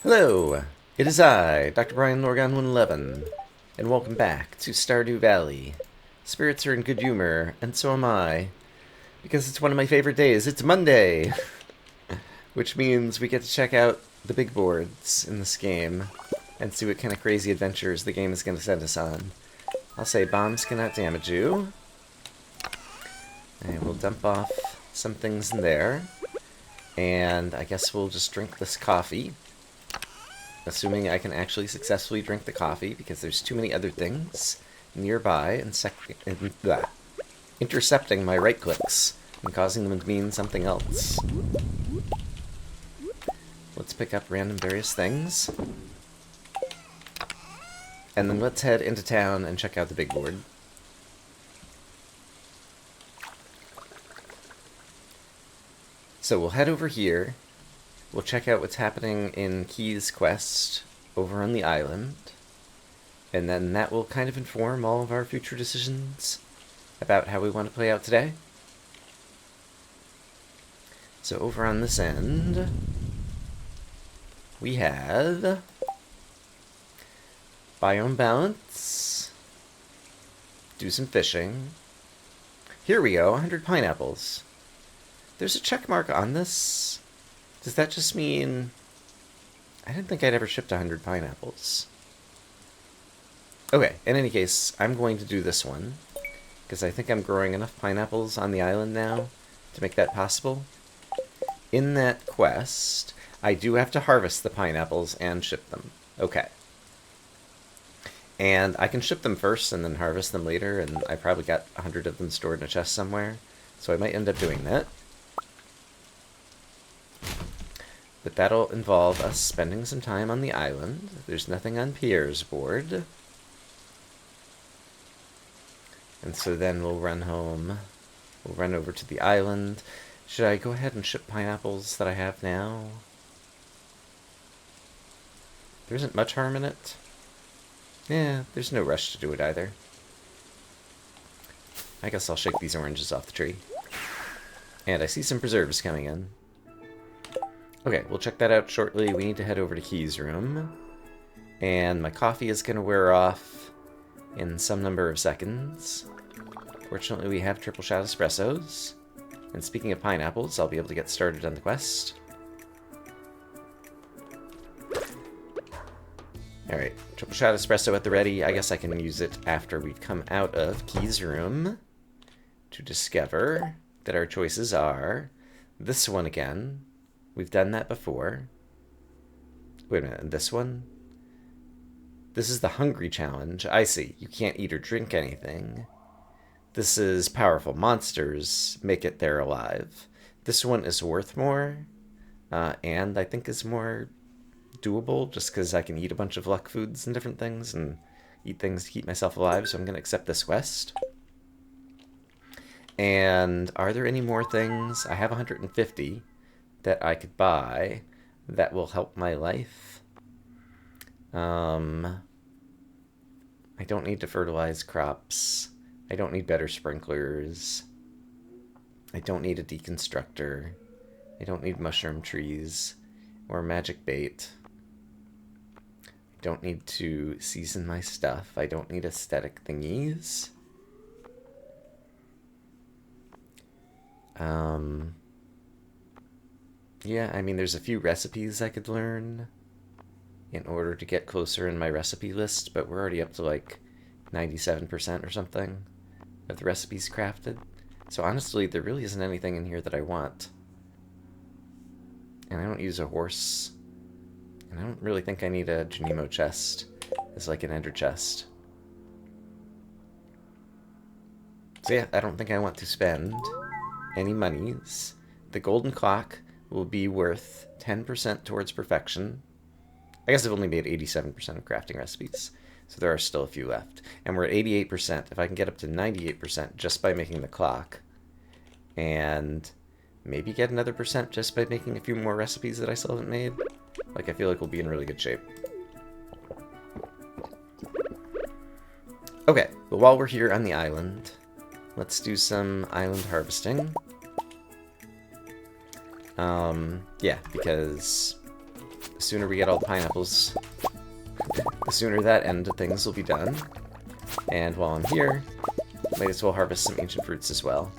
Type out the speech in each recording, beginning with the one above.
Hello, it is I, Dr. Brian Lorgan 111, and welcome back to Stardew Valley. Spirits are in good humor, and so am I, because it's one of my favorite days. It's Monday, which means we get to check out the big boards in this game and see what kind of crazy adventures the game is going to send us on. I'll say bombs cannot damage you, and we'll dump off some things in there, and I guess we'll just drink this coffee. Assuming I can actually successfully drink the coffee, because there's too many other things nearby and intercepting my right clicks and causing them to mean something else. Let's pick up random various things. And then let's head into town and check out the big board. So we'll head over here. We'll check out what's happening in Key's quest over on the island, and then that will kind of inform all of our future decisions about how we want to play out today. So over on this end, we have biome balance, do some fishing. Here we go, 100 pineapples. There's a check mark on this. Does that just mean... I didn't think I'd ever shipped 100 pineapples. Okay, in any case, I'm going to do this one, because I think I'm growing enough pineapples on the island now to make that possible. In that quest, I do have to harvest the pineapples and ship them. Okay. And I can ship them first and then harvest them later, and I probably got 100 of them stored in a chest somewhere, so I might end up doing that. But that'll involve us spending some time on the island. There's nothing on Pierre's board. And so then we'll run home. We'll run over to the island. Should I go ahead and ship pineapples that I have now? There isn't much harm in it. Yeah, there's no rush to do it either. I guess I'll shake these oranges off the tree. And I see some preserves coming in. Okay, we'll check that out shortly. We need to head over to Key's room. And my coffee is going to wear off in some number of seconds. Fortunately, we have triple shot espressos. And speaking of pineapples, I'll be able to get started on the quest. Alright, triple shot espresso at the ready. I guess I can use it after we've come out of Key's room to discover that our choices are this one again. We've done that before. Wait a minute, and this one? This is the hungry challenge. I see. You can't eat or drink anything. This is powerful monsters make it there alive. This one is worth more, and I think is more doable just because I can eat a bunch of luck foods and different things and eat things to keep myself alive, so I'm going to accept this quest. And are there any more things? I have 150 that I could buy that will help my life. I don't need to fertilize crops. I don't need better sprinklers. I don't need a deconstructor. I don't need mushroom trees or magic bait. I don't need to season my stuff. I don't need aesthetic thingies. Yeah, I mean, there's a few recipes I could learn in order to get closer in my recipe list, but we're already up to like 97% or something of the recipes crafted. So honestly, there really isn't anything in here that I want. And I don't use a horse. And I don't really think I need a Janimo chest as like an ender chest. So yeah, I don't think I want to spend any monies. The golden clock will be worth 10% towards perfection. I guess I've only made 87% of crafting recipes, so there are still a few left. And we're at 88%. If I can get up to 98% just by making the clock, and maybe get another percent just by making a few more recipes that I still haven't made, like, I feel like we'll be in really good shape. Okay, but while we're here on the island, let's do some island harvesting. Yeah, because The sooner we get all the pineapples, the sooner that end of things will be done. And while I'm here, might as well harvest some ancient fruits as well.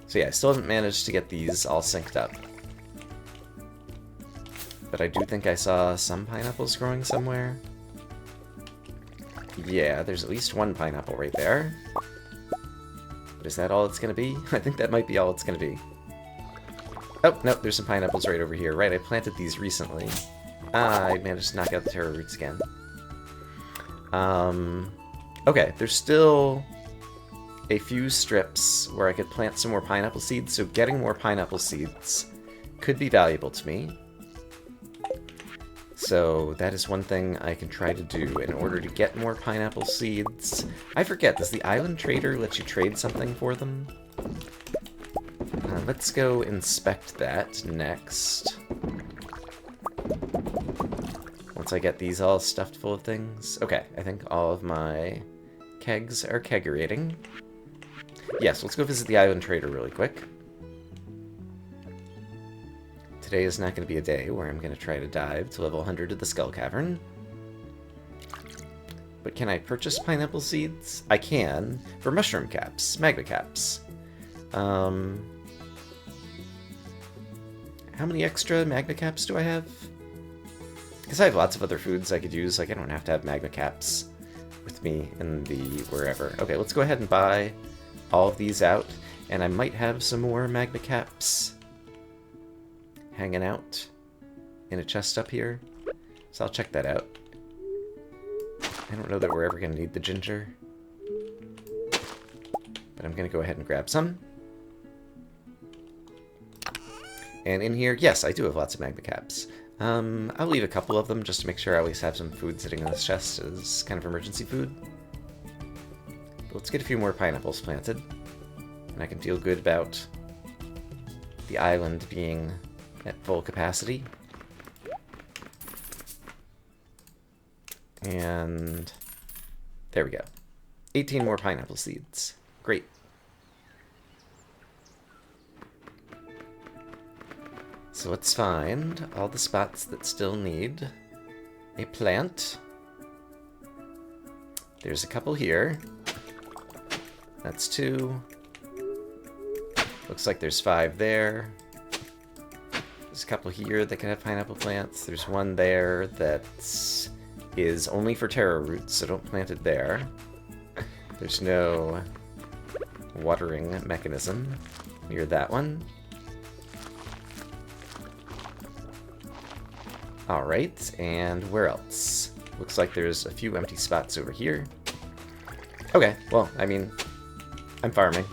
So yeah, I still haven't managed to get these all synced up. But I do think I saw some pineapples growing somewhere. Yeah, there's at least one pineapple right there. But is that all it's going to be? I think that might be all it's going to be. Oh, no, there's some pineapples right over here. Right, I planted these recently. I managed to knock out the taro roots again. Okay, there's still a few strips where I could plant some more pineapple seeds, so getting more pineapple seeds could be valuable to me. So that is one thing I can try to do in order to get more pineapple seeds. I forget, does the island trader let you trade something for them? Let's go inspect that next. Once I get these all stuffed full of things. Okay, I think all of my kegs are kegerating. Yes, let's go visit the island trader really quick. Today is not going to be a day where I'm going to try to dive to level 100 of the Skull Cavern. But can I purchase pineapple seeds? I can, for mushroom caps, magma caps. How many extra magma caps do I have? Because I have lots of other foods I could use, like I don't have to have magma caps with me in the wherever. Okay, let's go ahead and buy all of these out, and I might have some more magma caps hanging out in a chest up here, so I'll check that out. I don't know that we're ever going to need the ginger, but I'm going to go ahead and grab some. And in here, yes, I do have lots of magma caps. I'll leave a couple of them just to make sure I always have some food sitting in this chest as kind of emergency food. But let's get a few more pineapples planted, and I can feel good about the island being at full capacity. And there we go. 18 more pineapple seeds. Great. So let's find all the spots that still need a plant. There's a couple here. That's 2. Looks like there's 5 there. There's a couple here that can have pineapple plants. There's one there that is only for taro roots, so don't plant it there. There's no watering mechanism near that one. Alright, and where else? Looks like there's a few empty spots over here. Okay, well, I mean, I'm farming.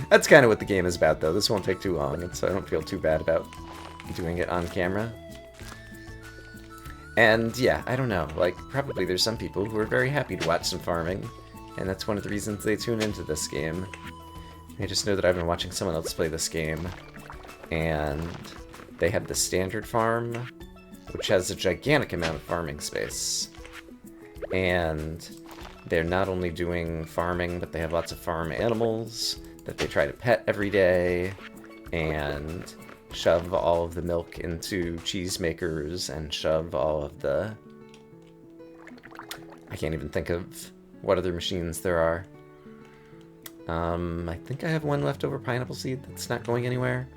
That's kind of what the game is about, though. This won't take too long, and so I don't feel too bad about doing it on camera. And yeah, I don't know, like, probably there's some people who are very happy to watch some farming, and that's one of the reasons they tune into this game. I just know that I've been watching someone else play this game, and they have the standard farm, which has a gigantic amount of farming space. And they're not only doing farming, but they have lots of farm animals that they try to pet every day, and shove all of the milk into cheese makers, and shove all of the... I can't even think of what other machines there are. I think I have one leftover pineapple seed that's not going anywhere.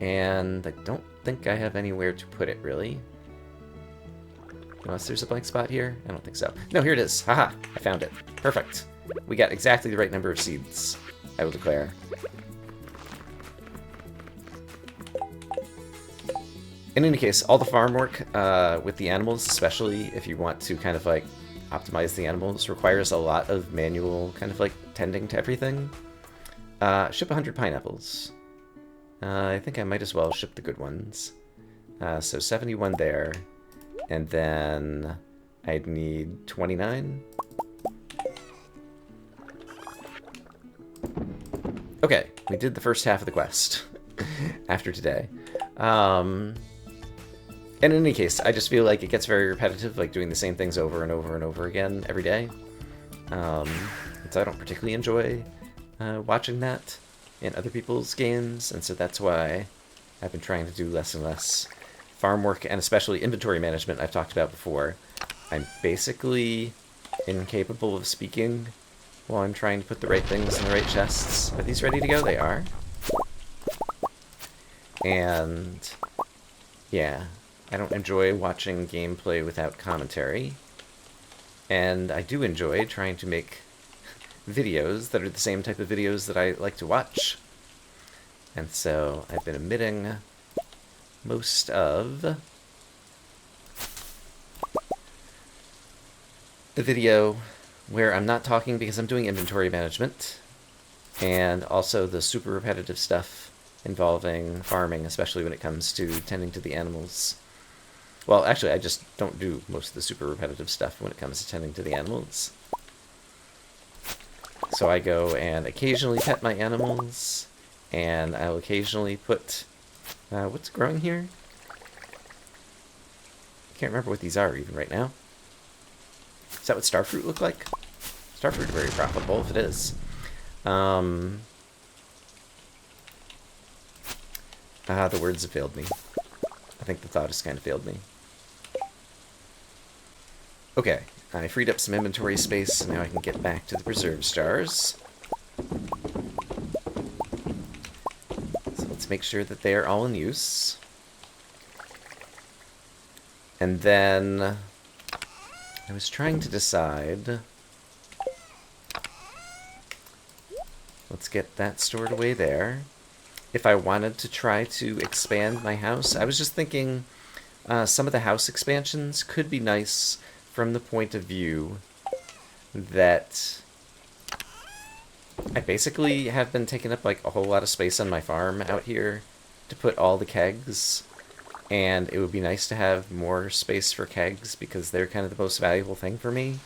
And I don't think I have anywhere to put it, really. Unless there's a blank spot here? I don't think so. No, here it is. Haha! I found it. Perfect. We got exactly the right number of seeds, I will declare. In any case, all the farm work with the animals, especially if you want to kind of like optimize the animals, requires a lot of manual kind of like tending to everything. Ship 100 pineapples. I think I might as well ship the good ones. So 71 there, and then I'd need 29. Okay, we did the first half of the quest after today. And in any case, I just feel like it gets very repetitive, like doing the same things over and over and over again every day. So I don't particularly enjoy watching that in other people's games, and so that's why I've been trying to do less and less farm work, and especially inventory management I've talked about before. I'm basically incapable of speaking while I'm trying to put the right things in the right chests. Are these ready to go? They are. And yeah, I don't enjoy watching gameplay without commentary. And I do enjoy trying to make videos that are the same type of videos that I like to watch. And so I've been omitting most of the video where I'm not talking because I'm doing inventory management, and also the super repetitive stuff involving farming, especially when it comes to tending to the animals. Well, actually, I just don't do most of the super repetitive stuff when it comes to tending to the animals. So I go and occasionally pet my animals, and I'll occasionally put... what's growing here? I can't remember what these are even right now. Is that what starfruit look like? Starfruit are very profitable if it is. The words have failed me. I think the thought has kind of failed me. Okay, I freed up some inventory space, so now I can get back to the preserve stars. So let's make sure that they are all in use. And then I was trying to decide... Let's get that stored away there. If I wanted to try to expand my house, I was just thinking some of the house expansions could be nice from the point of view that I basically have been taking up like a whole lot of space on my farm out here to put all the kegs, and it would be nice to have more space for kegs because they're kind of the most valuable thing for me,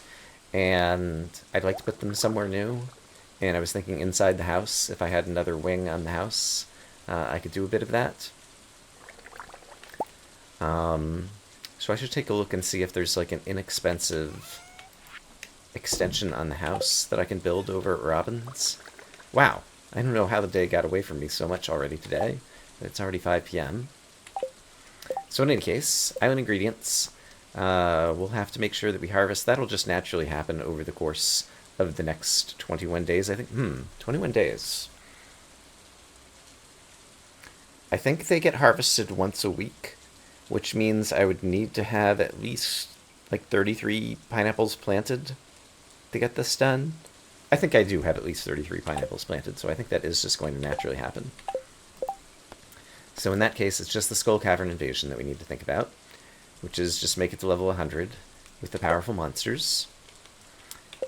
and I'd like to put them somewhere new. And I was thinking inside the house, if I had another wing on the house, I could do a bit of that. So I should take a look and see if there's like an inexpensive extension on the house that I can build over at Robin's. Wow, I don't know how the day got away from me so much already today. It's already 5 p.m. So in any case, island ingredients. We'll have to make sure that we harvest. That'll just naturally happen over the course of the next 21 days, I think. 21 days. I think they get harvested once a week, which means I would need to have at least like 33 pineapples planted to get this done. I think I do have at least 33 pineapples planted, so I think that is just going to naturally happen. So in that case, it's just the Skull Cavern invasion that we need to think about, which is just make it to level 100 with the powerful monsters.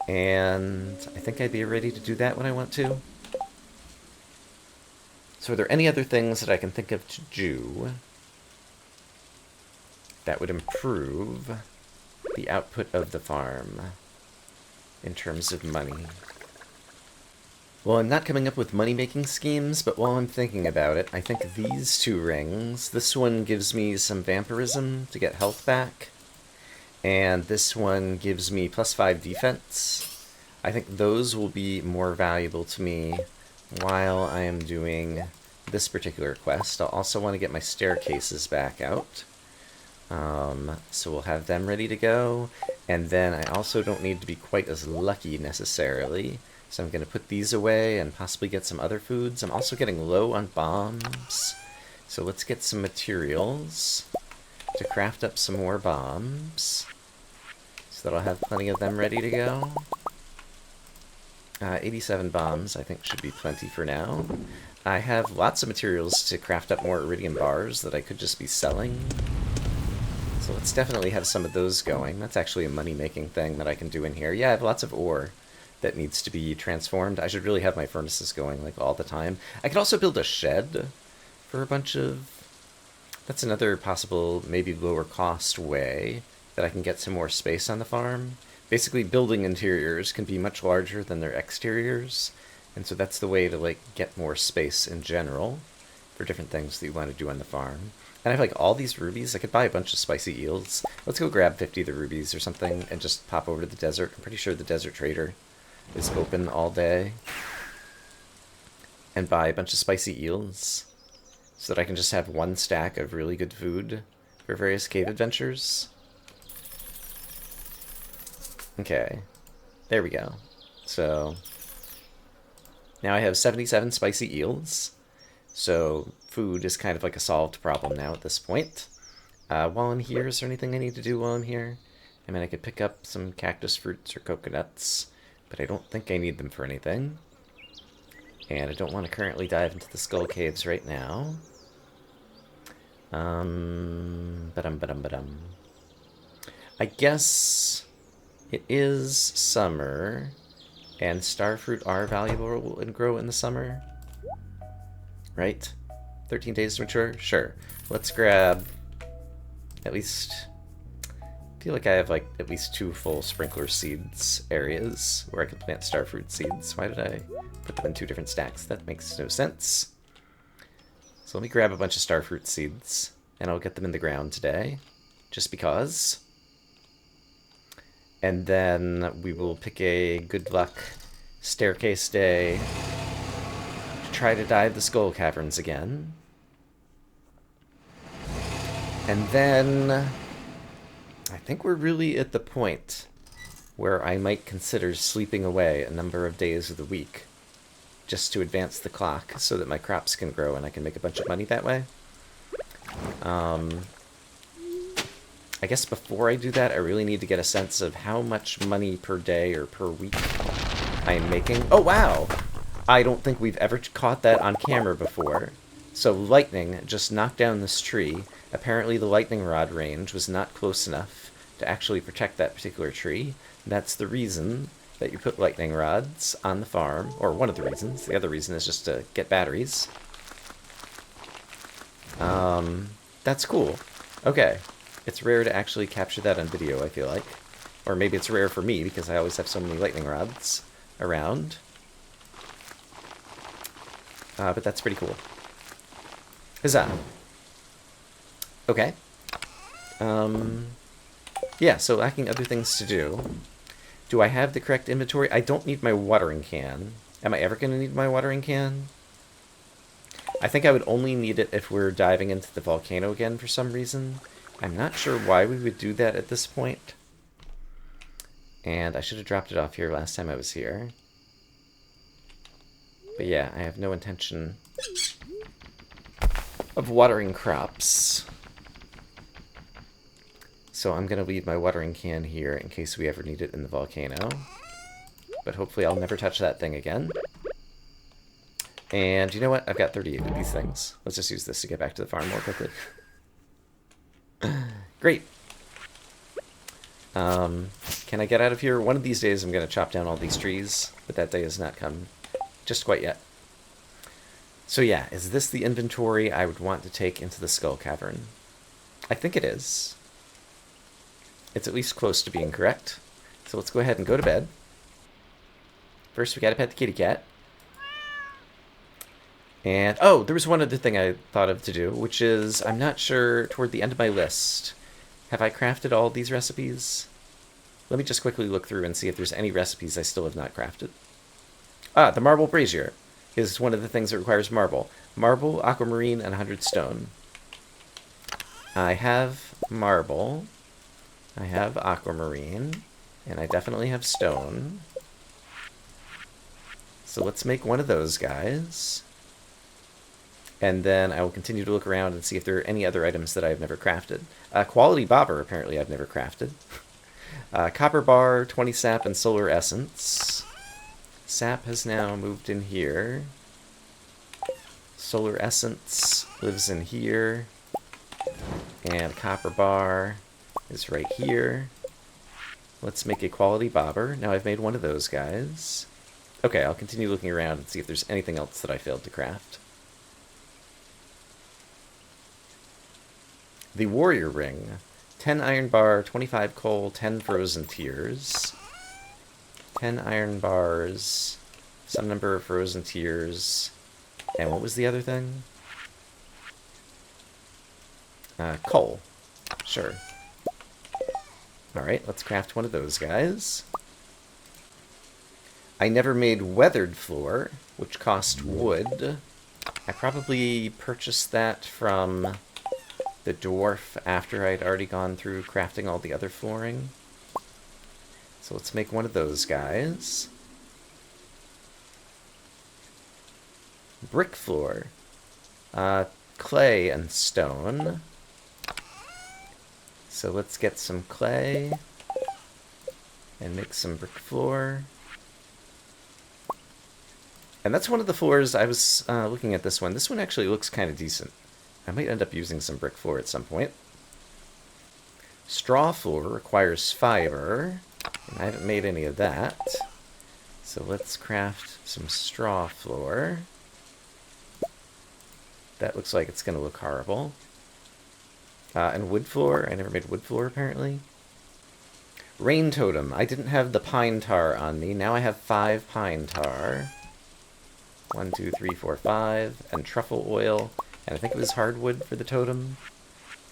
And I think I'd be ready to do that when I want to. So are there any other things that I can think of to do that would improve the output of the farm in terms of money? Well, I'm not coming up with money-making schemes, but while I'm thinking about it, I think these two rings, this one gives me some vampirism to get health back, and this one gives me +5 defense. I think those will be more valuable to me while I am doing this particular quest. I'll also want to get my staircases back out. So we'll have them ready to go. And then I also don't need to be quite as lucky necessarily. So I'm going to put these away and possibly get some other foods. I'm also getting low on bombs. So let's get some materials to craft up some more bombs, so that I'll have plenty of them ready to go. 87 bombs I think should be plenty for now. I have lots of materials to craft up more iridium bars that I could just be selling. So let's definitely have some of those going. That's actually a money-making thing that I can do in here. Yeah, I have lots of ore that needs to be transformed. I should really have my furnaces going like all the time. I could also build a shed for a bunch of... That's another possible, maybe lower cost way that I can get some more space on the farm. Basically, building interiors can be much larger than their exteriors, and so that's the way to like get more space in general for different things that you want to do on the farm. And I have like all these rubies. I could buy a bunch of spicy eels. Let's go grab 50 of the rubies or something and just pop over to the desert. I'm pretty sure the desert trader is open all day. And buy a bunch of spicy eels. so that I can just have one stack of really good food for various cave adventures. Okay, there we go. So now I have 77 spicy eels. So food is kind of like a solved problem now at this point. While I'm here, is there anything I need to do while I'm here? I mean, I could pick up some cactus fruits or coconuts, but I don't think I need them for anything. And I don't want to currently dive into the skull caves right now. Ba-dum. I guess it is summer, and starfruit are valuable and grow in the summer. Right? 13 days to mature? Sure. Let's grab at least... I feel like I have like at least 2 full sprinkler seeds areas where I can plant starfruit seeds. Why did I put them in 2 different stacks? That makes no sense. So let me grab a bunch of starfruit seeds, and I'll get them in the ground today, just because. And then we will pick a good luck staircase day to try to dive the skull caverns again. And then I think we're really at the point where I might consider sleeping away a number of days of the week just to advance the clock so that my crops can grow and I can make a bunch of money that way. I guess before I do that, I really need to get a sense of how much money per day or per week I'm making. Oh, wow! I don't think we've ever caught that on camera before. So lightning just knocked down this tree. Apparently the lightning rod range was not close enough to actually protect that particular tree. That's the reason that you put lightning rods on the farm, or one of the reasons. The other reason is just to get batteries. That's cool. Okay. It's rare to actually capture that on video, I feel like. Or maybe it's rare for me, because I always have so many lightning rods around. But that's pretty cool. Huzzah! Okay. Yeah, so lacking other things to do. Do I have the correct inventory? I don't need my watering can. Am I ever going to need my watering can? I think I would only need it if we're diving into the volcano again for some reason. I'm not sure why we would do that at this point. And I should have dropped it off here last time I was here. But yeah, I have no intention of watering crops. So I'm going to leave my watering can here in case we ever need it in the volcano. But hopefully I'll never touch that thing again. And you know what? I've got 38 of these things. Let's just use this to get back to the farm more quickly. Great. Can I get out of here? One of these days I'm going to chop down all these trees, but that day has not come just quite yet. So yeah, is this the inventory I would want to take into the skull cavern? I think it is. It's at least close to being correct. So let's go ahead and go to bed. First we gotta pet the kitty cat. And, oh, there was one other thing I thought of to do, which is, I'm not sure, toward the end of my list, have I crafted all these recipes? Let me just quickly look through and see if there's any recipes I still have not crafted. Ah, the marble brazier is one of the things that requires marble. Marble, aquamarine, and 100 stone. I have marble, I have aquamarine, and I definitely have stone. So let's make one of those guys. And then I will continue to look around and see if there are any other items that I've never crafted. Quality bobber, apparently I've never crafted. Copper bar, 20 sap, and solar essence. Sap has now moved in here. Solar essence lives in here. And copper bar is right here. Let's make a quality bobber. Now I've made one of those guys. Okay, I'll continue looking around and see if there's anything else that I failed to craft. The warrior ring. 10 iron bar, 25 coal, 10 frozen tears. 10 iron bars, some number of frozen tears. And what was the other thing? Coal. Sure. Alright, let's craft one of those guys. I never made weathered floor, which cost wood. I probably purchased that from the dwarf after I'd already gone through crafting all the other flooring. So let's make one of those guys. Brick floor. Clay and stone. So let's get some clay and make some brick floor. And that's one of the floors. I was looking at this one. This one actually looks kind of decent. I might end up using some brick floor at some point. Straw floor requires fiber, and I haven't made any of that. So let's craft some straw floor. That looks like it's going to look horrible. And wood floor. I never made wood floor, apparently. Rain totem. I didn't have the pine tar on me. Now I have 5 pine tar. 1, 2, 3, 4, 5. And truffle oil. And I think it was hardwood for the totem.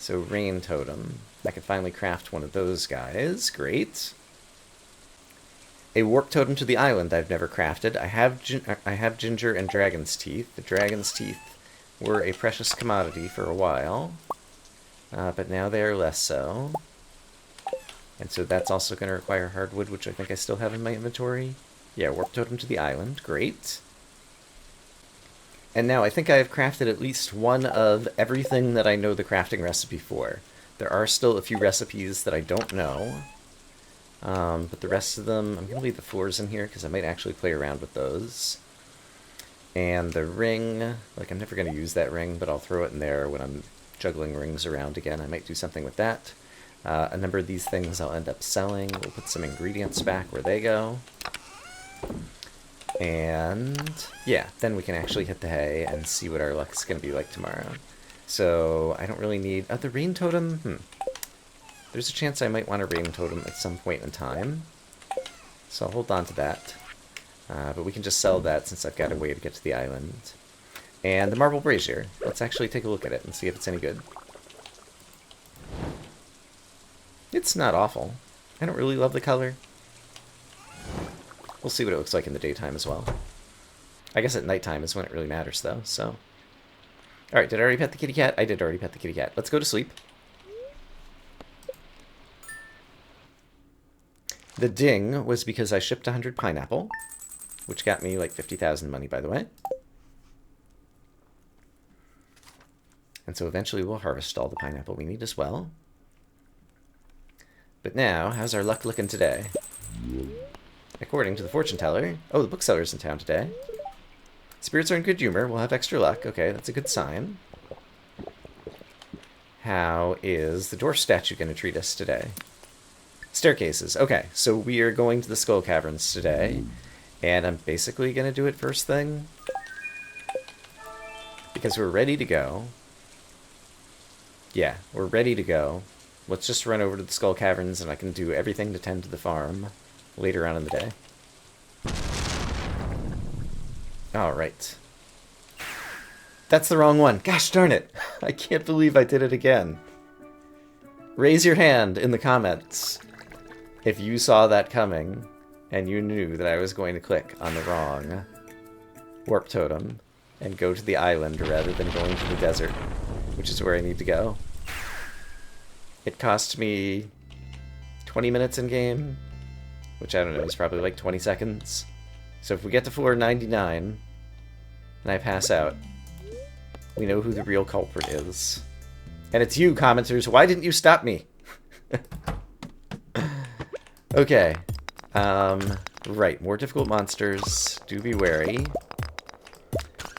So rain totem. I can finally craft one of those guys. Great. A warp totem to the island I've never crafted. I have ginger and dragon's teeth. The dragon's teeth were a precious commodity for a while. But now they are less so. And so that's also going to require hardwood, which I think I still have in my inventory. Yeah, warp totem to the island. Great. And now I think I have crafted at least one of everything that I know the crafting recipe for. There are still a few recipes that I don't know. But the rest of them, I'm going to leave the floors in here because I might actually play around with those. And the ring, like I'm never going to use that ring, but I'll throw it in there when I'm juggling rings around again. I might do something with that. A number of these things I'll end up selling. We'll put some ingredients back where they go. And yeah, then we can actually hit the hay and see what our luck's going to be like tomorrow. So I don't really need... the rain totem? There's a chance I might want a rain totem at some point in time. So I'll hold on to that. But we can just sell that since I've got a way to get to the island. And the marble brazier. Let's actually take a look at it and see if it's any good. It's not awful. I don't really love the color. We'll see what it looks like in the daytime as well. I guess at nighttime is when it really matters, though, so... Alright, did I already pet the kitty cat? I did already pet the kitty cat. Let's go to sleep. The ding was because I shipped 100 pineapple, which got me like 50,000 money, by the way. And so eventually we'll harvest all the pineapple we need as well. But now, how's our luck looking today? According to the fortune teller... Oh, the bookseller's in town today. Spirits are in good humor. We'll have extra luck. Okay, that's a good sign. How is the dwarf statue going to treat us today? Staircases. Okay, so we are going to the Skull Caverns today. And I'm basically going to do it first thing. Because we're ready to go. Yeah, we're ready to go. Let's just run over to the Skull Caverns and I can do everything to tend to the farm later on in the day. Alright. That's the wrong one. Gosh darn it. I can't believe I did it again. Raise your hand in the comments if you saw that coming and you knew that I was going to click on the wrong warp totem and go to the island rather than going to the desert, which is where I need to go. It cost me 20 minutes in game, which I don't know, is probably like 20 seconds. So if we get to floor 99 and I pass out, we know who the real culprit is. And it's you, commenters. Why didn't you stop me? Okay. Right, more difficult monsters. Do be wary.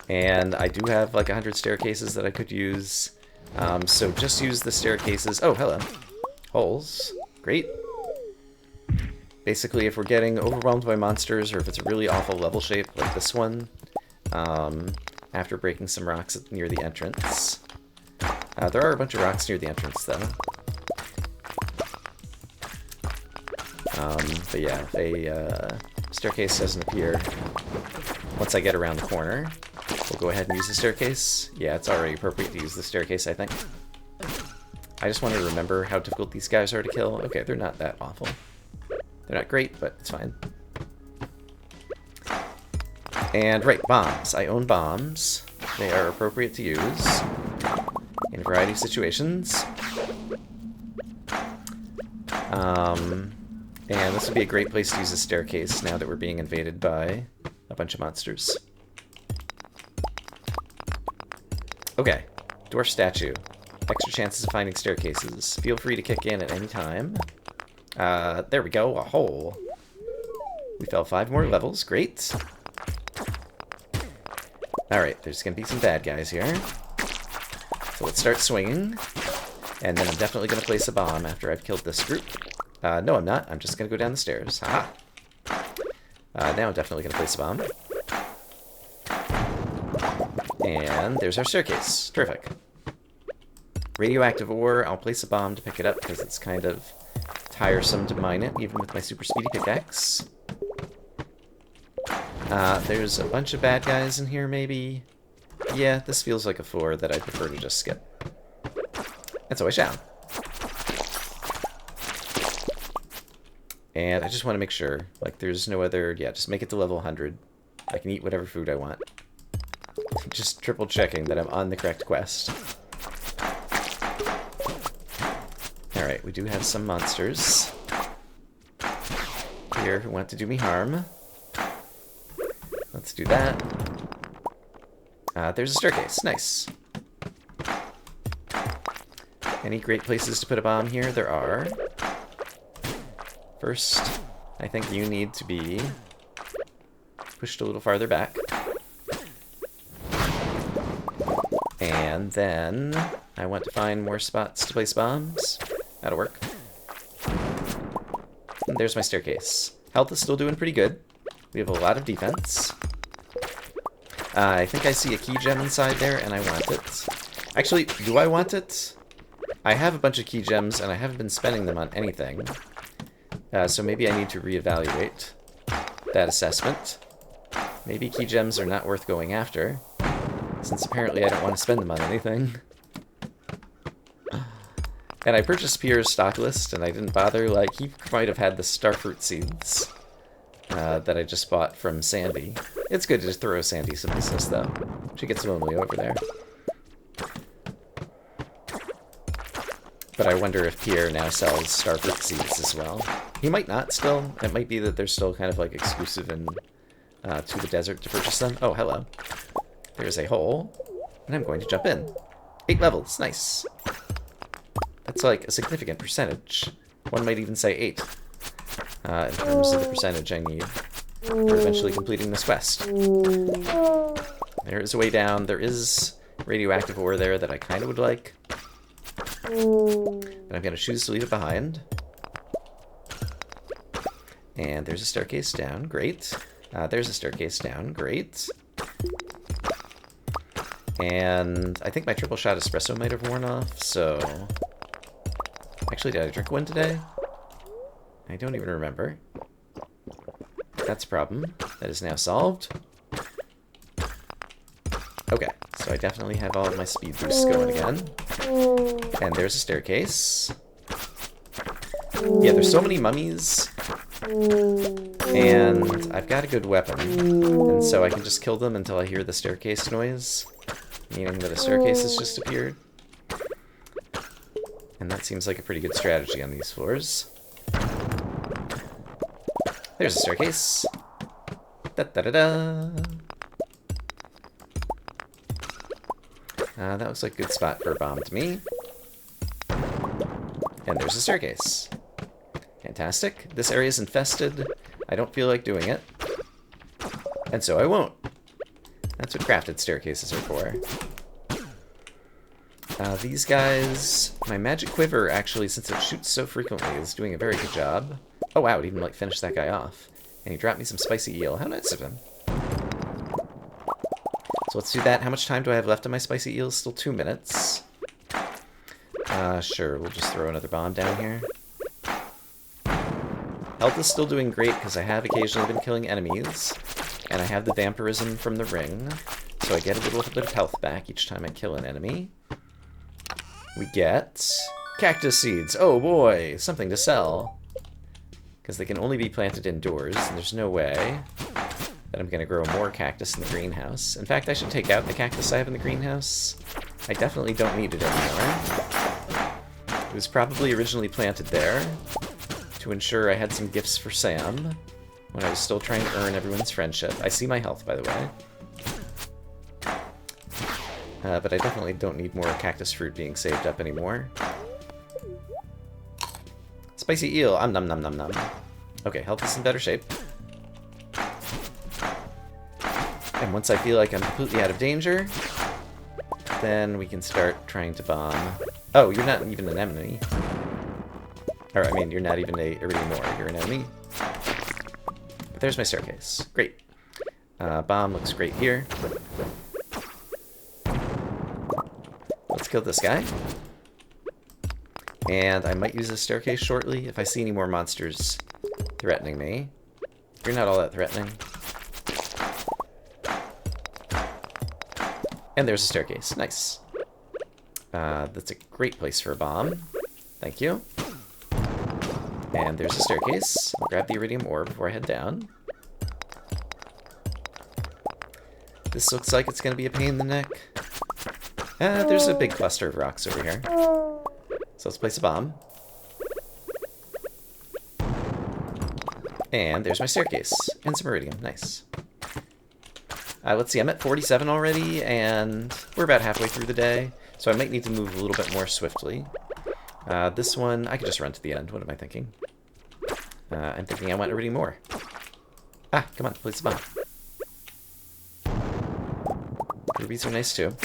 And I do have like 100 staircases that I could use. So just use the staircases. Oh, hello. Holes. Great. Basically, if we're getting overwhelmed by monsters, or if it's a really awful level shape like this one, after breaking some rocks near the entrance. There are a bunch of rocks near the entrance, though. But yeah, if a staircase doesn't appear once I get around the corner, we'll go ahead and use the staircase. Yeah, it's already appropriate to use the staircase, I think. I just want to remember how difficult these guys are to kill. Okay, they're not that awful. They're not great, but it's fine. And, right, bombs. I own bombs. They are appropriate to use in a variety of situations. And this would be a great place to use a staircase now that we're being invaded by a bunch of monsters. Okay, dwarf statue. Extra chances of finding staircases. Feel free to kick in at any time. There we go, a hole. We fell 5 more levels, great. Alright, there's gonna be some bad guys here. So let's start swinging. And then I'm definitely gonna place a bomb after I've killed this group. No, I'm not. I'm just gonna go down the stairs. Haha. Now I'm definitely gonna place a bomb. And there's our staircase. Terrific. Radioactive ore. I'll place a bomb to pick it up because it's kind of tiresome to mine it, even with my super speedy pickaxe. There's a bunch of bad guys in here, maybe. Yeah, this feels like a floor that I prefer to just skip. And so I shall. And I just want to make sure, like, there's no other... Yeah, just make it to level 100. I can eat whatever food I want. Just triple checking that I'm on the correct quest. Alright, we do have some monsters here who want to do me harm. Let's do that. There's a staircase. Nice. Any great places to put a bomb here? There are. First, I think you need to be pushed a little farther back. And then I want to find more spots to place bombs. That'll work. And there's my staircase. Health is still doing pretty good. We have a lot of defense. I think I see a key gem inside there, and I want it. Actually, do I want it? I have a bunch of key gems, and I haven't been spending them on anything. So maybe I need to reevaluate that assessment. Maybe key gems are not worth going after, since apparently I don't want to spend them on anything. And I purchased Pierre's stock list, and I didn't bother. Like, he might have had the starfruit seeds that I just bought from Sandy. It's good to just throw Sandy some business, though. She gets lonely over there. But I wonder if Pierre now sells starfruit seeds as well. He might not still. It might be that they're still kind of like exclusive in to the desert to purchase them. Oh, hello. There's a hole, and I'm going to jump in. 8 levels, nice. That's like a significant percentage. One might even say 8. In terms of the percentage I need for eventually completing this quest. There is a way down. There is radioactive ore there that I kind of would like. And I'm going to choose to leave it behind. And there's a staircase down. Great. There's a staircase down. Great. And I think my triple shot espresso might have worn off, so... Actually, did I drink one today? I don't even remember. That's a problem. That is now solved. Okay, so I definitely have all of my speed boosts going again. And there's a staircase. Yeah, there's so many mummies. And I've got a good weapon. And so I can just kill them until I hear the staircase noise. Meaning that a staircase has just appeared. And that seems like a pretty good strategy on these floors. There's a staircase. Da-da-da-da. That looks like a good spot for a bomb to me. And there's a staircase. Fantastic. This area is infested. I don't feel like doing it. And so I won't. That's what crafted staircases are for. These guys... My magic quiver, actually, since it shoots so frequently, is doing a very good job. Oh wow, it even, like, finished that guy off. And he dropped me some spicy eel. How nice of him. So let's do that. How much time do I have left on my spicy eels? Still 2 minutes. Sure, we'll just throw another bomb down here. Health is still doing great, because I have occasionally been killing enemies. And I have the vampirism from the ring. So I get a little bit of health back each time I kill an enemy. We get... cactus seeds. Oh boy, something to sell. Because they can only be planted indoors, and there's no way Then I'm going to grow more cactus in the greenhouse. In fact, I should take out the cactus I have in the greenhouse. I definitely don't need it anymore. It was probably originally planted there to ensure I had some gifts for Sam when I was still trying to earn everyone's friendship. I see my health, by the way. But I definitely don't need more cactus fruit being saved up anymore. Spicy eel. Nom nom nom nom. Okay, health is in better shape. And once I feel like I'm completely out of danger, then we can start trying to bomb. Oh, you're not even an enemy. Or, I mean, you're not even a iridium ore. You're an enemy. But there's my staircase. Great. Bomb looks great here. Let's kill this guy. And I might use a staircase shortly if I see any more monsters threatening me. You're not all that threatening. And there's a staircase. Nice. That's a great place for a bomb. Thank you. And there's a staircase. I'll grab the iridium ore before I head down. This looks like it's going to be a pain in the neck. There's a big cluster of rocks over here. So let's place a bomb. And there's my staircase. And some iridium. Nice. Let's see, I'm at 47 already, and we're about halfway through the day, so I might need to move a little bit more swiftly. This one, I could just run to the end. What am I thinking? I'm thinking I want iridium more. Ah, come on, place a bomb. Rubies are nice too.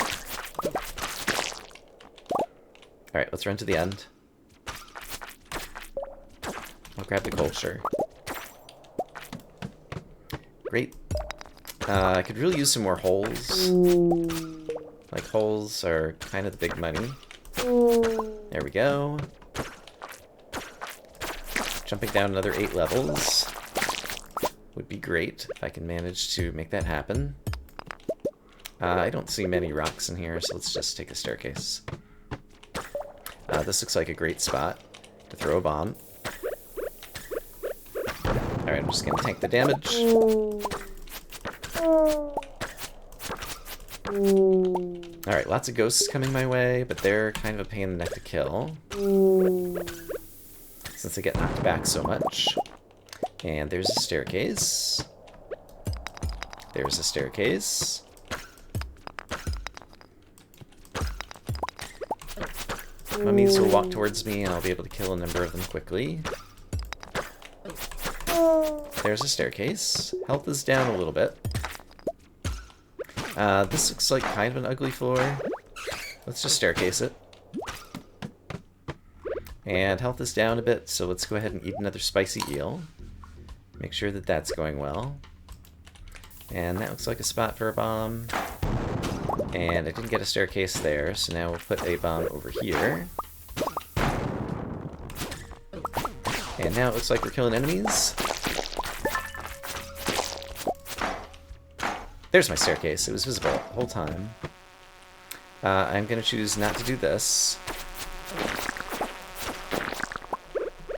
Alright, let's run to the end. I'll grab the coal, sure. Great. I could really use some more holes. Like, holes are kind of the big money. There we go. Jumping down another 8 levels would be great if I can manage to make that happen. I don't see many rocks in here, so let's just take a staircase. This looks like a great spot to throw a bomb. Alright, I'm just going to tank the damage. Alright, lots of ghosts coming my way, but they're kind of a pain in the neck to kill. Since they get knocked back so much. And there's a staircase. There's a staircase. Mummies will walk towards me and I'll be able to kill a number of them quickly. There's a staircase. Health is down a little bit. This looks like kind of an ugly floor. Let's just staircase it. And health is down a bit, so let's go ahead and eat another spicy eel. Make sure that that's going well. And that looks like a spot for a bomb. And I didn't get a staircase there, so now we'll put a bomb over here. And now it looks like we're killing enemies. There's my staircase. It was visible the whole time. I'm going to choose not to do this.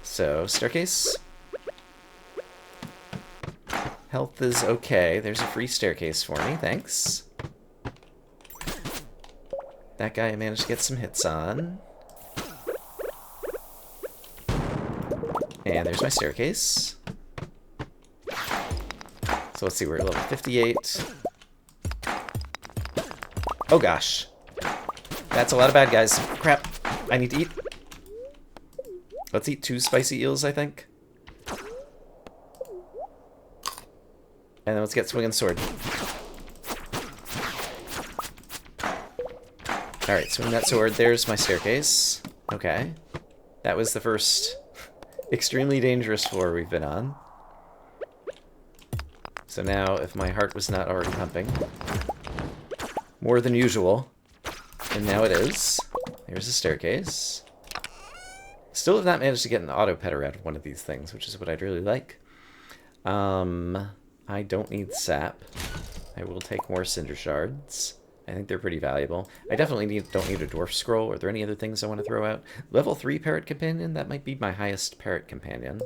So, staircase. Health is okay. There's a free staircase for me. Thanks. That guy I managed to get some hits on. And there's my staircase. So let's see, we're at level 58. Oh gosh. That's a lot of bad guys. Crap. I need to eat. Let's eat 2 spicy eels, I think. And then let's get swinging sword. Alright, swing that sword. There's my staircase. Okay. That was the first extremely dangerous floor we've been on. So now, if my heart was not already pumping more than usual, and now it is. There's a staircase. Still have not managed to get an auto petter out of one of these things, which is what I'd really like. I don't need sap. I will take more cinder shards. I think they're pretty valuable. I definitely don't need a dwarf scroll. Are there any other things I want to throw out? Level 3 parrot companion? That might be my highest parrot companion.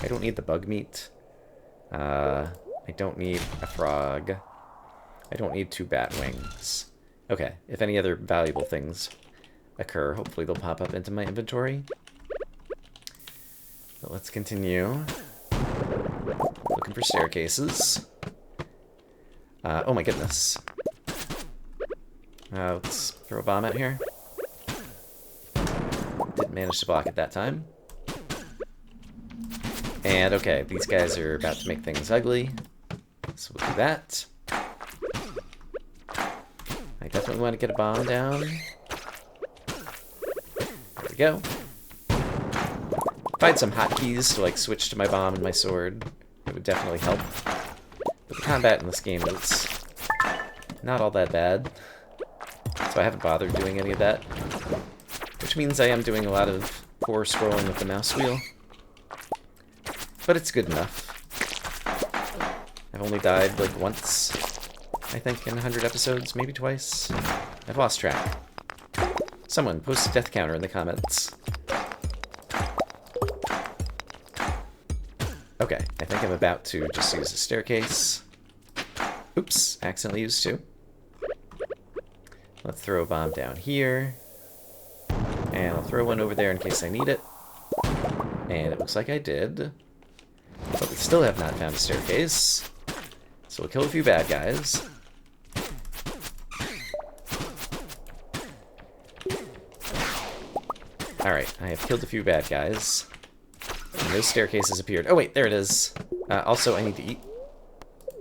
I don't need the bug meat. I I don't need a frog. I don't need 2 bat wings. Okay, if any other valuable things occur, hopefully they'll pop up into my inventory. But let's continue looking for staircases. Oh my goodness. Let's throw a bomb out here. Didn't manage to block it that time. And okay, these guys are about to make things ugly. So we'll do that. I definitely want to get a bomb down. There we go. If I had some hotkeys to like switch to my bomb and my sword, it would definitely help. But the combat in this game is not all that bad. So I haven't bothered doing any of that. Which means I am doing a lot of poor scrolling with the mouse wheel. But it's good enough. I've only died like once, I think, in 100 episodes, maybe twice. I've lost track. Someone post a death counter in the comments. Okay, I think I'm about to just use a staircase. Oops, accidentally used 2. Let's throw a bomb down here. And I'll throw one over there in case I need it. And it looks like I did. But we still have not found a staircase. So we'll kill a few bad guys. Alright, I have killed a few bad guys. And those staircases appeared. Oh wait, there it is. Also, I need to eat.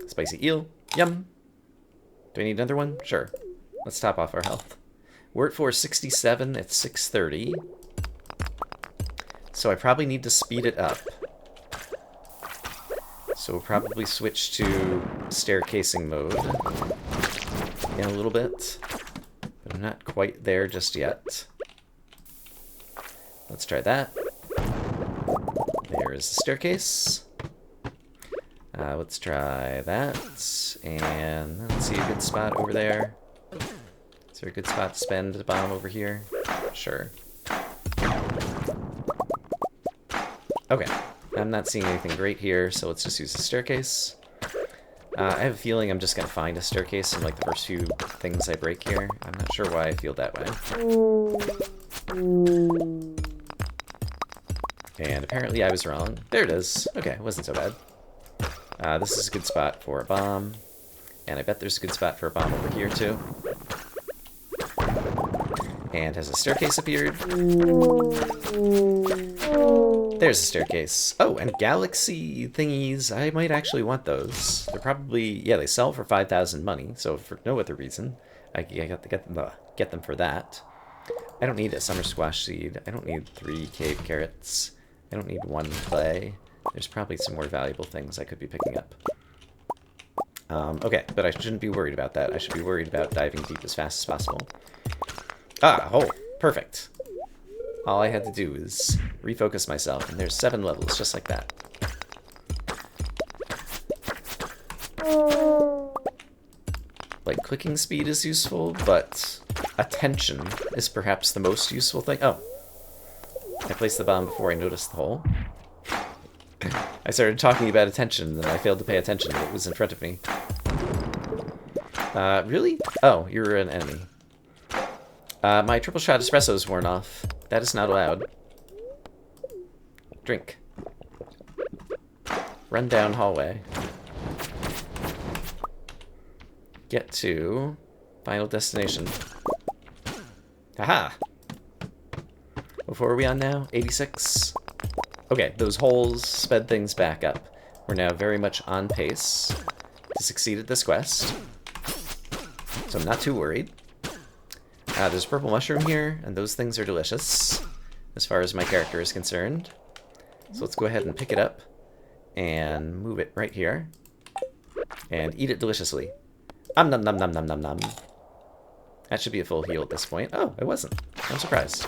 Spicy eel. Yum. Do I need another one? Sure. Let's top off our health. We're at 467. It's 630. So I probably need to speed it up. So we'll probably switch to staircasing mode in a little bit. But I'm not quite there just yet. Let's try that. There is the staircase. Let's try that. And let's see a good spot over there. Is there a good spot to spend the bomb over here? Sure. Okay. I'm not seeing anything great here, so let's just use the staircase. I have a feeling I'm just going to find a staircase in like the first few things I break here. I'm not sure why I feel that way. And apparently I was wrong. There it is. Okay, it wasn't so bad. This is a good spot for a bomb. And I bet there's a good spot for a bomb over here too. And has a staircase appeared? There's a staircase. Oh, and galaxy thingies. I might actually want those. They're probably... Yeah, they sell for 5,000 money, so for no other reason, I got to get them for that. I don't need a summer squash seed. I don't need 3 cave carrots. I don't need 1 clay. There's probably some more valuable things I could be picking up. Okay, but I shouldn't be worried about that. I should be worried about diving deep as fast as possible. Ah, hole. Perfect. All I had to do is refocus myself, and there's 7 levels, just like that. Like, clicking speed is useful, but attention is perhaps the most useful thing. Oh. I placed the bomb before I noticed the hole. I started talking about attention, and I failed to pay attention to what was in front of me. Really? Oh, you're an enemy. My triple shot espresso's worn off. That is not allowed. Drink. Run down hallway. Get to final destination. Haha! What floor are we on now? 86? Okay, those holes sped things back up. We're now very much on pace to succeed at this quest. So I'm not too worried. There's a purple mushroom here, and those things are delicious, as far as my character is concerned. So let's go ahead and pick it up, and move it right here, and eat it deliciously. Nom nom nom nom nom nom nom. That should be a full heal at this point. Oh, it wasn't. I'm surprised.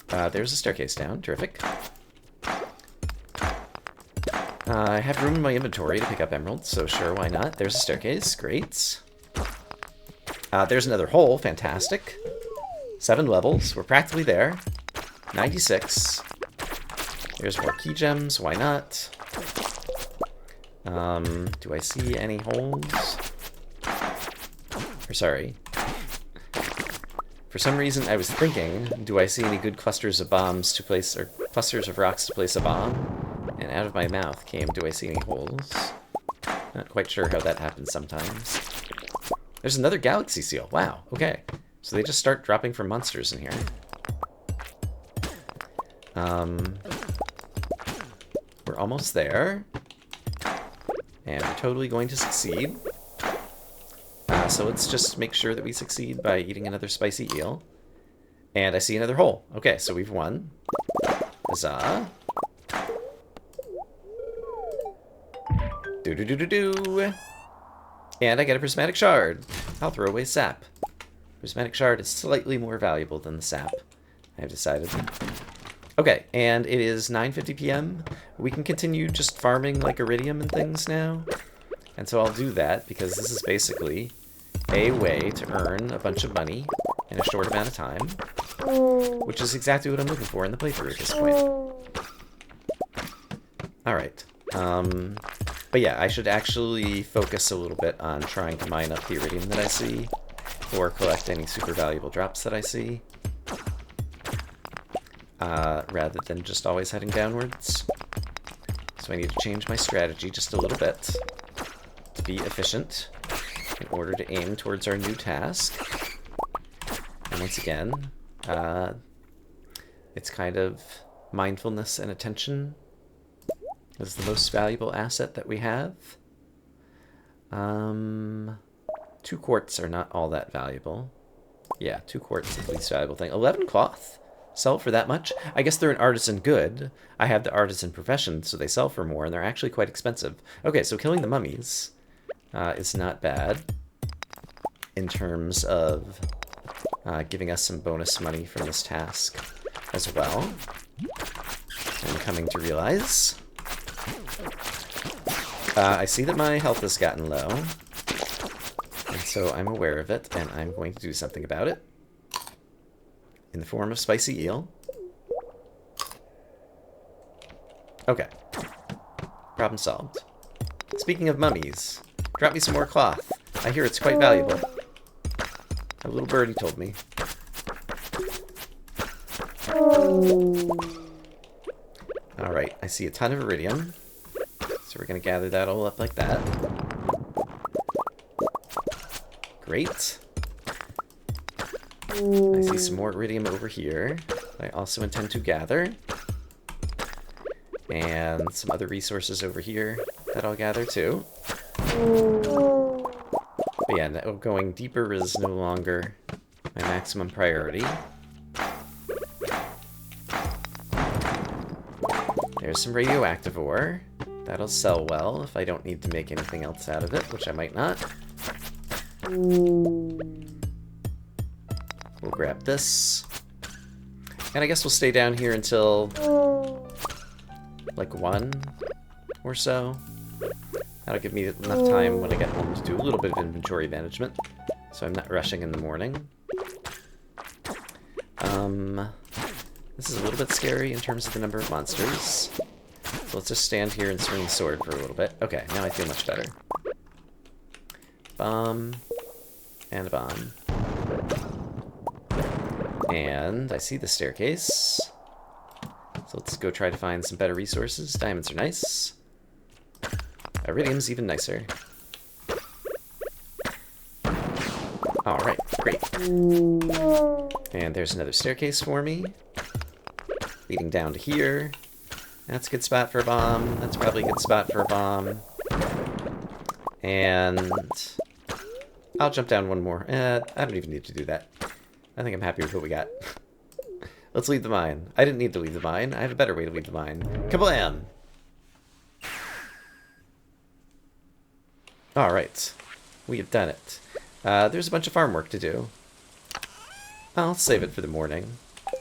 There's a staircase down. Terrific. I have room in my inventory to pick up emeralds, so sure, why not? There's a staircase. Great. There's another hole. Fantastic. 7 levels. We're practically there. 96. There's more key gems. Why not? Do I see any holes? Or sorry. For some reason, I was thinking, do I see any good clusters of bombs to place, or clusters of rocks to place a bomb? And out of my mouth came, do I see any holes? Not quite sure how that happens sometimes. There's another galaxy seal. Wow, okay. So they just start dropping from monsters in here. We're almost there. And we're totally going to succeed. So let's just make sure that we succeed by eating another spicy eel. And I see another hole. Okay, so we've won. Huzzah. Do-do-do-do-do. And I get a prismatic shard. I'll throw away sap. Prismatic shard is slightly more valuable than the sap, I've decided. Okay, and it is 9:50 p.m. We can continue just farming like iridium and things now. And so I'll do that because this is basically a way to earn a bunch of money in a short amount of time, which is exactly what I'm looking for in the playthrough at this point. Alright. But yeah, I should actually focus a little bit on trying to mine up the iridium that I see, or collect any super valuable drops that I see, rather than just always heading downwards. So I need to change my strategy just a little bit to be efficient in order to aim towards our new task. And once again, it's kind of mindfulness and attention is the most valuable asset that we have. 2 quartz are not all that valuable. Yeah, 2 quartz is the least valuable thing. 11 cloth? Sell for that much? I guess they're an artisan good. I have the artisan profession, so they sell for more, and they're actually quite expensive. Okay, so killing the mummies is not bad in terms of giving us some bonus money from this task as well. I'm coming to realize I see that my health has gotten low, and so I'm aware of it, and I'm going to do something about it in the form of spicy eel. Okay. Problem solved. Speaking of mummies, drop me some more cloth. I hear it's quite valuable. A little birdie told me. Alright, I see a ton of iridium. So we're going to gather that all up like that. Great. I see some more iridium over here. I also intend to gather. And some other resources over here that I'll gather too. But yeah, going deeper is no longer my maximum priority. There's some radioactive ore. That'll sell well if I don't need to make anything else out of it, which I might not. We'll grab this. And I guess we'll stay down here until like 1 or so. That'll give me enough time when I get home to do a little bit of inventory management, so I'm not rushing in the morning. This is a little bit scary in terms of the number of monsters. So let's just stand here and swing the sword for a little bit. Okay, now I feel much better. Bomb. And a bomb. And I see the staircase. So let's go try to find some better resources. Diamonds are nice. Iridium's even nicer. Alright, great. And there's another staircase for me. Leading down to here. That's a good spot for a bomb. That's probably a good spot for a bomb. And I'll jump down one more. I don't even need to do that. I think I'm happy with what we got. Let's leave the mine. I didn't need to leave the mine. I have a better way to leave the mine. Kablam! Alright. We have done it. There's a bunch of farm work to do. I'll save it for the morning.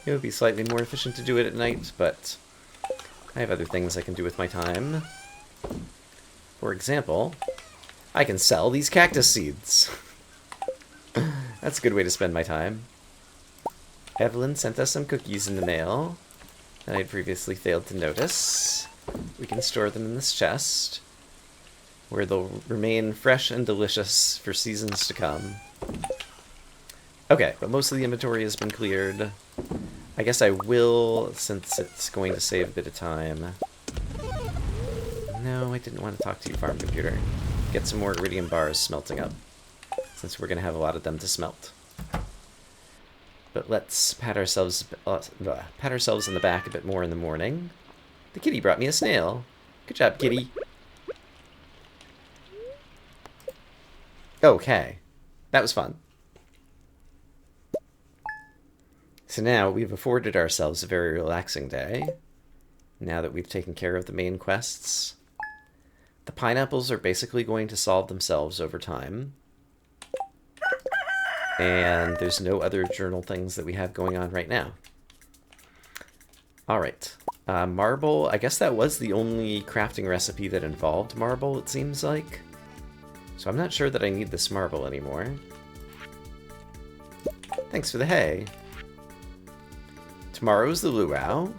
It would be slightly more efficient to do it at night, but I have other things I can do with my time. For example, I can sell these cactus seeds. That's a good way to spend my time. Evelyn sent us some cookies in the mail that I'd previously failed to notice. We can store them in this chest. where they'll remain fresh and delicious for seasons to come. Okay, but most of the inventory has been cleared. I guess I will, since it's going to save a bit of time. No, I didn't want to talk to you, farm computer. Get some more iridium bars smelting up, since we're going to have a lot of them to smelt. But let's pat ourselves on the back a bit more in the morning. The kitty brought me a snail. Good job, kitty. Okay, that was fun. So now we've afforded ourselves a very relaxing day, now that we've taken care of the main quests. The pineapples are basically going to solve themselves over time. And there's no other journal things that we have going on right now. Alright. Marble, I guess that was the only crafting recipe that involved marble, it seems like. So I'm not sure that I need this marble anymore. Thanks for the hay. Tomorrow's the luau.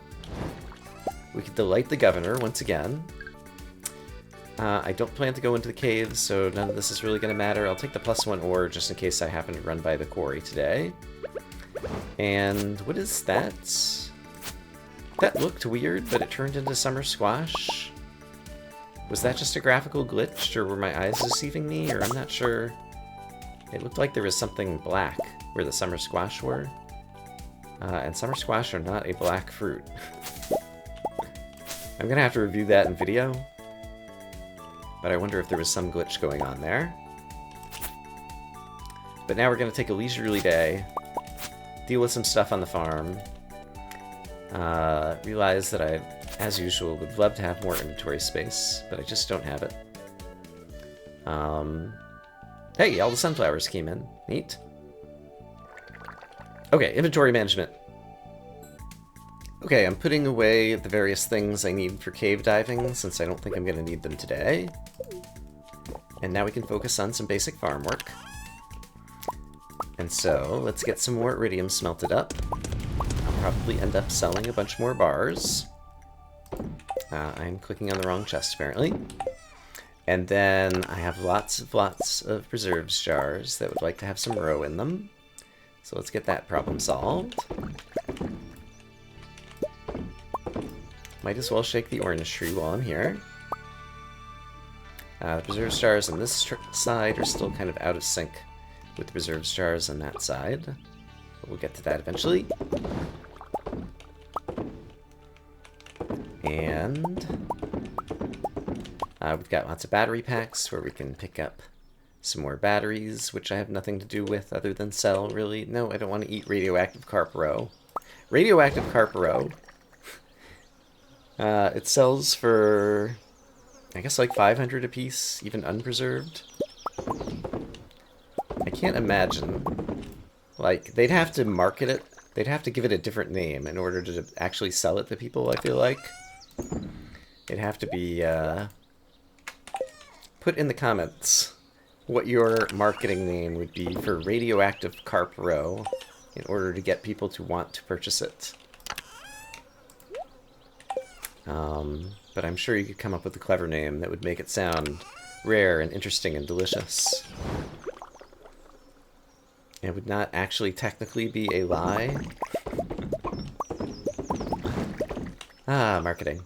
We can delight the governor once again. I don't plan to go into the caves, so none of this is really going to matter. I'll take the +1 ore just in case I happen to run by the quarry today. And what is that? That looked weird, but it turned into summer squash. Was that just a graphical glitch, or were my eyes deceiving me? Or I'm not sure. It looked like there was something black where the summer squash were. And summer squash are not a black fruit. I'm going to have to review that in video. But I wonder if there was some glitch going on there. But now we're going to take a leisurely day, deal with some stuff on the farm, realize that I, as usual, would love to have more inventory space, but I just don't have it. Hey, all the sunflowers came in. Neat. Okay, inventory management. Okay, I'm putting away the various things I need for cave diving, since I don't think I'm going to need them today. And now we can focus on some basic farm work. And so, let's get some more iridium smelted up. I'll probably end up selling a bunch more bars. I'm clicking on the wrong chest, apparently. And then I have lots of preserves jars that would like to have some roe in them. So let's get that problem solved. Might as well shake the orange tree while I'm here. The preserves jars on this side are still kind of out of sync with the preserves jars on that side. But we'll get to that eventually. And we've got lots of battery packs where we can pick up some more batteries, which I have nothing to do with other than sell, really. No, I don't want to eat radioactive carp roe. Radioactive carp roe. It sells for, I guess, like 500 a piece, even unpreserved. I can't imagine. Like, they'd have to market it. They'd have to give it a different name in order to actually sell it to people, I feel like. It'd have to be, put in the comments what your marketing name would be for radioactive carp roe in order to get people to want to purchase it. But I'm sure you could come up with a clever name that would make it sound rare and interesting and delicious. It would not actually technically be a lie. Marketing.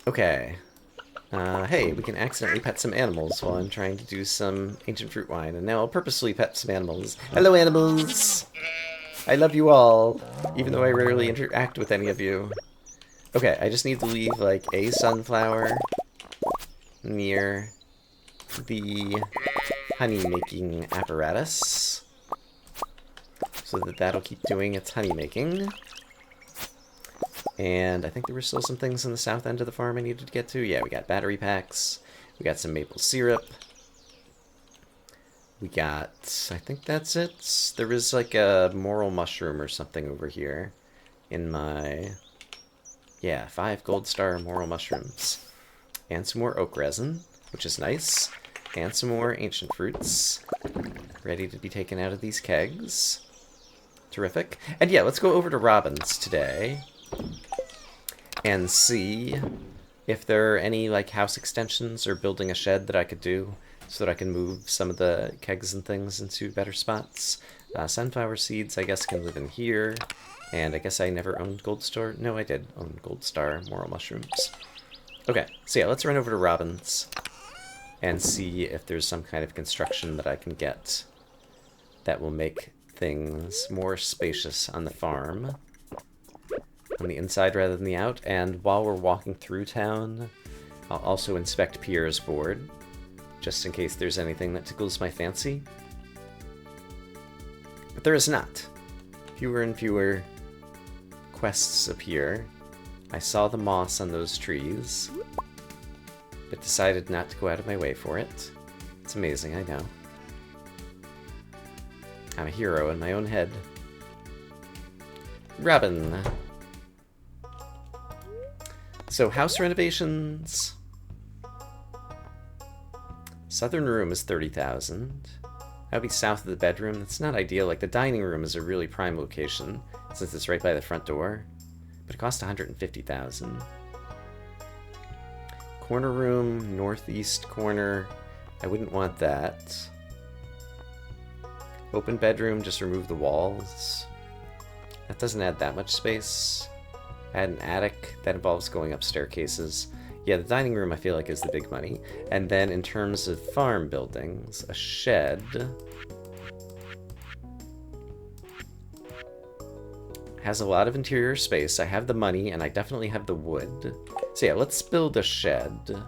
Okay. Hey, we can accidentally pet some animals while I'm trying to do some ancient fruit wine, and now I'll purposely pet some animals. Hello, animals! I love you all, even though I rarely interact with any of you. Okay, I just need to leave, like, a sunflower near the honey-making apparatus, so that that'll keep doing its honey-making. And I think there were still some things in the south end of the farm I needed to get to. Yeah, we got battery packs. We got some maple syrup. We got, I think that's it. There was like a moral mushroom or something over here in my, yeah, 5 gold star moral mushrooms. And some more oak resin, which is nice. And some more ancient fruits, ready to be taken out of these kegs. Terrific. And yeah, let's go over to Robin's today and see if there are any like house extensions or building a shed that I could do so that I can move some of the kegs and things into better spots. Sunflower seeds, I guess, can live in here. And I guess I never owned Gold Store. No, I did own Gold Star Moral Mushrooms. Okay, so yeah, let's run over to Robin's and see if there's some kind of construction that I can get that will make things more spacious on the farm. On the inside rather than the out. And while we're walking through town, I'll also inspect Pierre's board, just in case there's anything that tickles my fancy. But there is not. Fewer and fewer quests appear. I saw the moss on those trees, but decided not to go out of my way for it. It's amazing, I know. I'm a hero in my own head. Robin. So, house renovations. Southern room is 30,000. That would be south of the bedroom. That's not ideal. Like, the dining room is a really prime location, since it's right by the front door. But it costs 150,000. Corner room, northeast corner. I wouldn't want that. Open bedroom, just remove the walls. That doesn't add that much space. Add an attic. That involves going up staircases. Yeah, the dining room I feel like is the big money. And then in terms of farm buildings, a shed has a lot of interior space. I have the money and I definitely have the wood. So yeah, let's build a shed.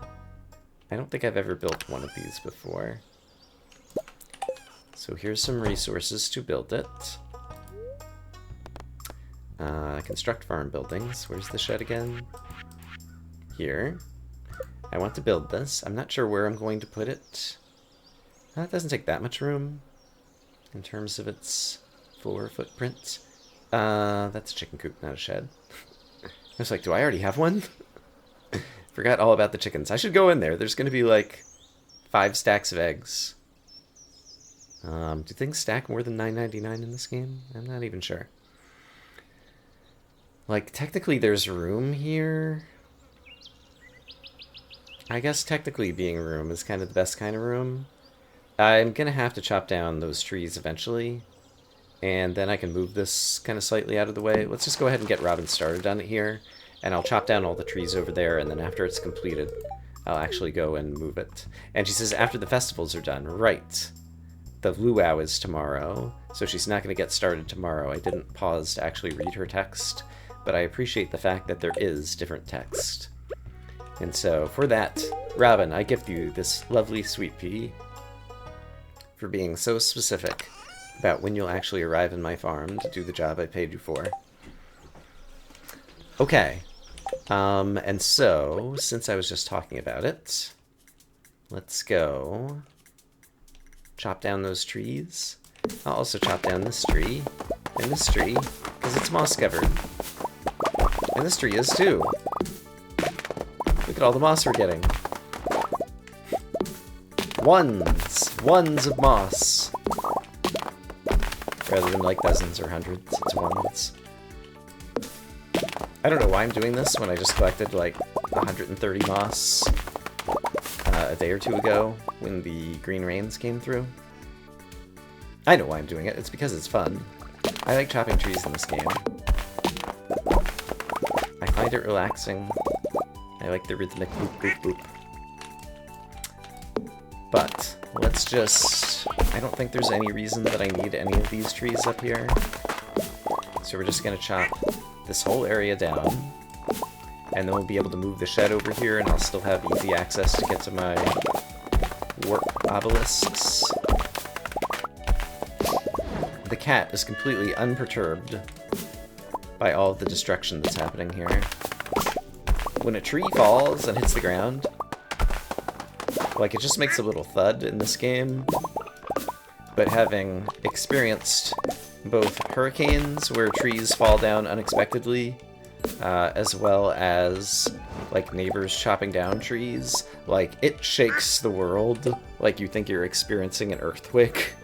I don't think I've ever built one of these before. So here's some resources to build it. Construct farm buildings. Where's the shed again? Here. I want to build this. I'm not sure where I'm going to put it. It doesn't take that much room in terms of its floor footprint. That's a chicken coop, not a shed. I was like, do I already have one? Forgot all about the chickens. I should go in there. There's going to be like 5 stacks of eggs. Do things stack more than $9.99 in this game? I'm not even sure. Like, technically there's room here. I guess technically being a room is kind of the best kind of room. I'm gonna have to chop down those trees eventually. And then I can move this kind of slightly out of the way. Let's just go ahead and get Robin started on it here. And I'll chop down all the trees over there, and then after it's completed, I'll actually go and move it. And she says after the festivals are done. Right. The luau is tomorrow, so she's not going to get started tomorrow. I didn't pause to actually read her text, but I appreciate the fact that there is different text. And so, for that, Robin, I gift you this lovely sweet pea for being so specific about when you'll actually arrive in my farm to do the job I paid you for. Okay. And so, since I was just talking about it, let's go chop down those trees. I'll also chop down this tree and this tree, because it's moss covered. And this tree is too. Look at all the moss we're getting. Ones of moss. Rather than like dozens or hundreds, it's ones. I don't know why I'm doing this when I just collected like 130 moss a day or two ago when the green rains came through. I know why I'm doing it. It's because it's fun. I like chopping trees in this game. I find it relaxing. I like the rhythmic boop boop boop. But let's just... I don't think there's any reason that I need any of these trees up here. So we're just going to chop this whole area down. And then we'll be able to move the shed over here, and I'll still have easy access to get to my warp obelisks. The cat is completely unperturbed by all of the destruction that's happening here. When a tree falls and hits the ground, like, it just makes a little thud in this game. But having experienced both hurricanes where trees fall down unexpectedly, as well as like neighbors chopping down trees, like, it shakes the world. Like, you think you're experiencing an earthquake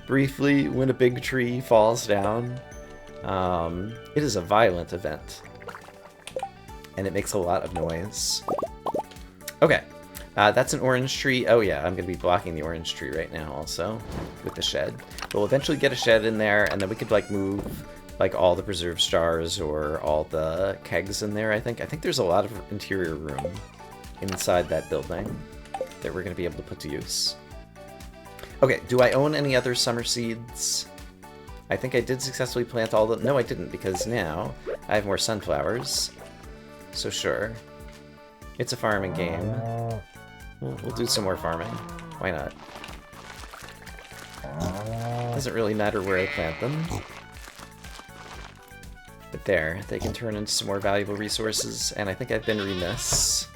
briefly when a big tree falls down. It is a violent event, and it makes a lot of noise. Okay. That's an orange tree. Oh yeah, I'm going to be blocking the orange tree right now also with the shed. But we'll eventually get a shed in there, and then we could like move like all the preserved stars or all the kegs in there, I think. I think there's a lot of interior room inside that building that we're going to be able to put to use. Okay, do I own any other summer seeds? I think I did successfully plant all the... No, I didn't, because now I have more sunflowers. So sure. It's a farming game. We'll do some more farming. Why not? Doesn't really matter where I plant them. But there, they can turn into some more valuable resources, and I think I've been remiss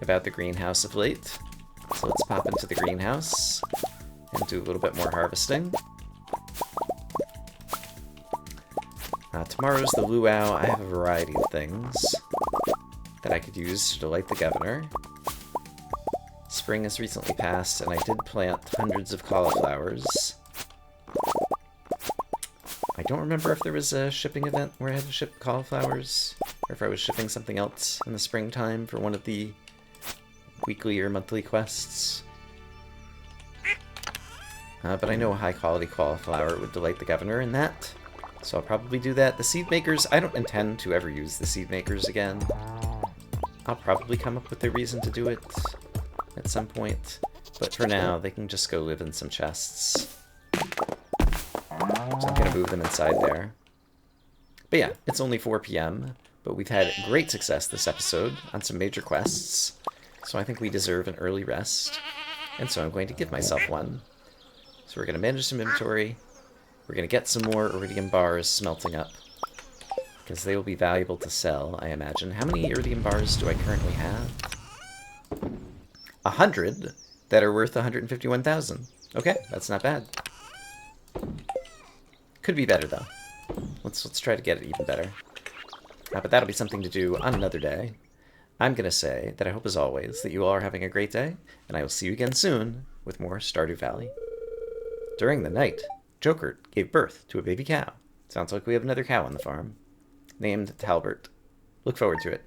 about the greenhouse of late. So let's pop into the greenhouse and do a little bit more harvesting. Tomorrow's the luau. I have a variety of things that I could use to delight the governor. Spring has recently passed, and I did plant hundreds of cauliflowers. I don't remember if there was a shipping event where I had to ship cauliflowers, or if I was shipping something else in the springtime for one of the weekly or monthly quests. But I know a high-quality cauliflower would delight the governor in that, so I'll probably do that. The seed makers, I don't intend to ever use the seed makers again. I'll probably come up with a reason to do it at some point, but for now, they can just go live in some chests. So I'm going to move them inside there. But yeah, it's only 4 p.m., but we've had great success this episode on some major quests, so I think we deserve an early rest, and so I'm going to give myself one. So we're going to manage some inventory, we're going to get some more iridium bars smelting up, because they will be valuable to sell, I imagine. How many iridium bars do I currently have? 100 that are worth 151,000. Okay, that's not bad. Could be better, though. Let's try to get it even better. But that'll be something to do on another day. I'm going to say that I hope, as always, that you all are having a great day, and I will see you again soon with more Stardew Valley. During the night, Joker gave birth to a baby cow. Sounds like we have another cow on the farm. Named Talbert. Look forward to it.